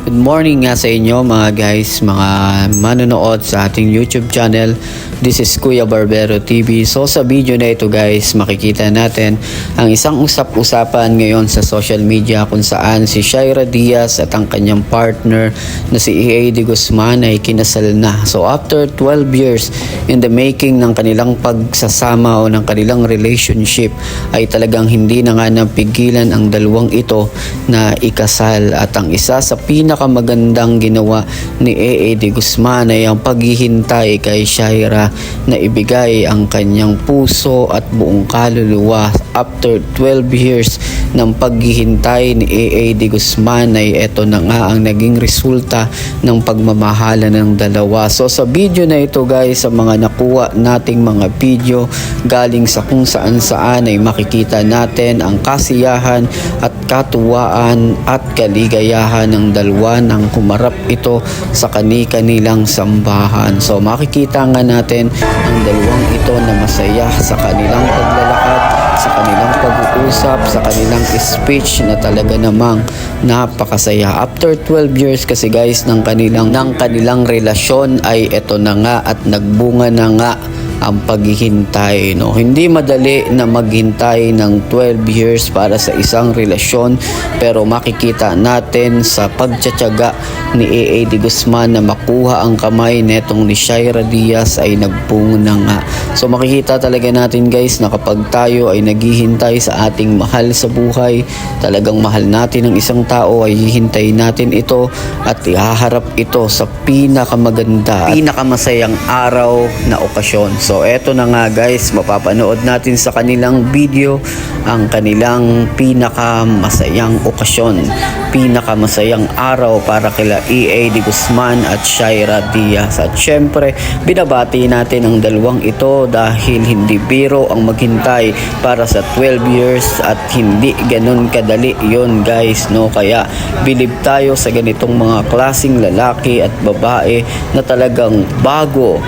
Good morning nga sa inyo mga guys, mga manonood sa ating YouTube channel. This is Kuya Barbero TV. So sa video na ito guys, makikita natin ang isang usap-usapan ngayon sa social media kung saan si Shaira Diaz at ang kanyang partner na si EA De Guzman ay kinasal na. So after 12 years in the making ng kanilang pagsasama o ng kanilang relationship ay talagang hindi na nga napigilan ang dalawang ito na ikasal. At ang isa sa pinakamagandang ginawa ni EA De Guzman ay ang paghihintay kay Shaira na ibigay ang kanyang puso at buong kaluluwa. After 12 years ng paghihintay ni EA De Guzman ay eto na nga ang naging resulta ng pagmamahalan ng dalawa. So sa video na ito guys, sa mga nakuha nating mga video galing sa kung saan ay makikita natin ang kasiyahan at katuwaan at kaligayahan ng dalawa nang kumarap ito sa kani-kanilang sambahan. So makikita nga natin ang dalawang ito na masaya sa kanilang paglalakad, sa kanilang pag-uusap, sa kanilang speech na talaga namang napakasaya. After 12 years kasi guys ng kanilang relasyon ay eto na nga at nagbunga na nga ang paghihintay, no? Hindi madali na maghintay ng 12 years para sa isang relasyon, pero makikita natin sa pagtsatsaga ni EA De Guzman na makuha ang kamay netong ni Shaira Diaz ay nagbunga na nga. So makikita talaga natin guys na kapag tayo ay naghihintay sa ating mahal sa buhay, talagang mahal natin ang isang tao, ay hihintayin natin ito at ihaharap ito sa pinakamaganda, pinakamasayang araw na okasyon. So eto na nga guys, mapapanood natin sa kanilang video ang kanilang pinakamasayang okasyon, pinakamasayang araw para kila EA De Guzman at Shaira Diaz. At syempre binabati natin ang dalawang ito dahil hindi biro ang maghintay para sa 12 years at hindi ganun kadali yon guys, no? Kaya bilib tayo sa ganitong mga klaseng lalaki at babae na talagang bago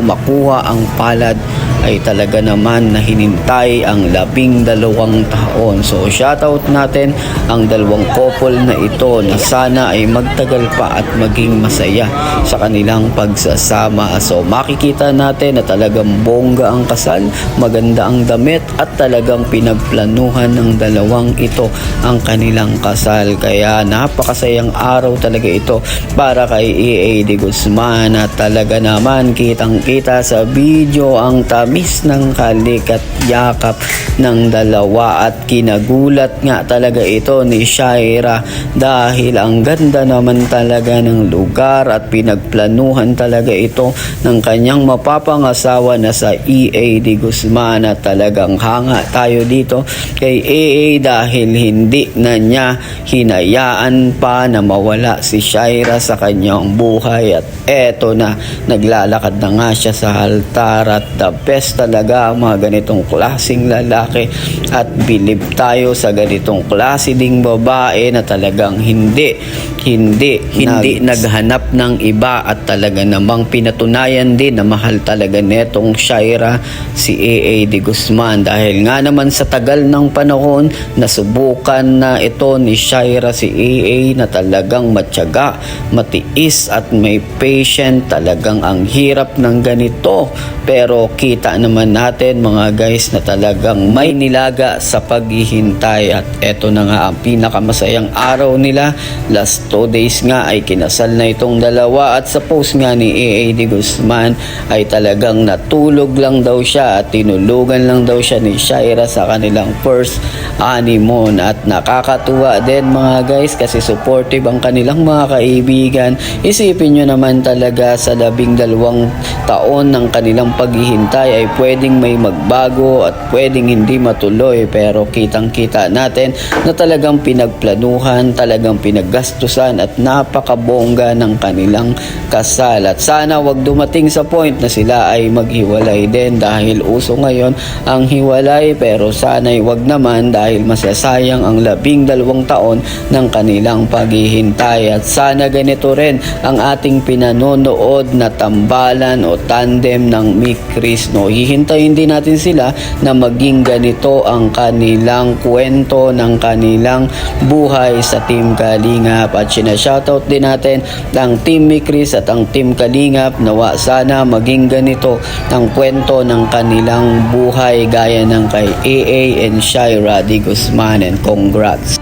makuha ang palad ay talaga naman na hinintay ang 12 taon. So shoutout natin ang dalawang couple na ito na sana ay magtagal pa at maging masaya sa kanilang pagsasama. So makikita natin na talagang bongga ang kasal, maganda ang damit at talagang pinagplanuhan ng dalawang ito ang kanilang kasal. Kaya napakasayang araw talaga ito para kay EA De Guzman at talaga naman kitang-kita sa video ang tamis ng halik at yakap ng dalawa at kinagulat nga talaga ito ni Shaira dahil ang ganda naman talaga ng lugar at pinagplanuhan talaga ito ng kanyang mapapangasawa na sa EA De Guzman at talagang hanga tayo dito kay EA dahil hindi na niya hinayaan pa na mawala si Shaira sa kanyang buhay at eto na naglalakad na nga siya sa altar at the best talaga ang mga ganitong klaseng lalaki at bilib tayo sa ganitong klase ding babae na talagang hindi naghanap ng iba at talaga namang pinatunayan din na mahal talaga netong Shaira si EA De Guzman dahil nga naman sa tagal ng panahon nasubukan na ito ni Shaira si EA na talagang matyaga, matiis at may patient. Talagang ang hirap ng ganito, pero kita naman natin mga guys na talagang may nilaga sa paghihintay at eto na nga ang pinakamasayang araw nila. Last 2 days nga ay kinasal na itong dalawa at sa post nga ni EA De Guzman ay talagang natulog lang daw siya at tinulugan lang daw siya ni Shaira sa kanilang first honeymoon. At nakakatuwa din mga guys kasi supportive ang kanilang mga kaibigan. Isipin nyo naman talaga sa 12 taon ng kanilang paghihintay ay pwedeng may magbago at pwedeng hindi matuloy, pero kitang-kita natin na talagang pinagplanuhan, talagang pinaggastusan at napakabongga ng kanilang kasal. At sana wag dumating sa point na sila ay maghiwalay din dahil uso ngayon ang hiwalay, pero sana'y wag naman dahil masasayang ang 12 taon ng kanilang paghihintay. At sana ganito rin ang ating pinanonood na tambalan o tandem ng Mick Chris, no? hihintayin din natin sila na maging ganito ang kanilang kwento ng kanilang buhay sa Team Kalingap. At sinashoutout din natin ang Team Mikris at ang Team Kalingap. Nawa sana maging ganito ang kwento ng kanilang buhay gaya ng kay AA and Shy Raddy Guzman, and congrats.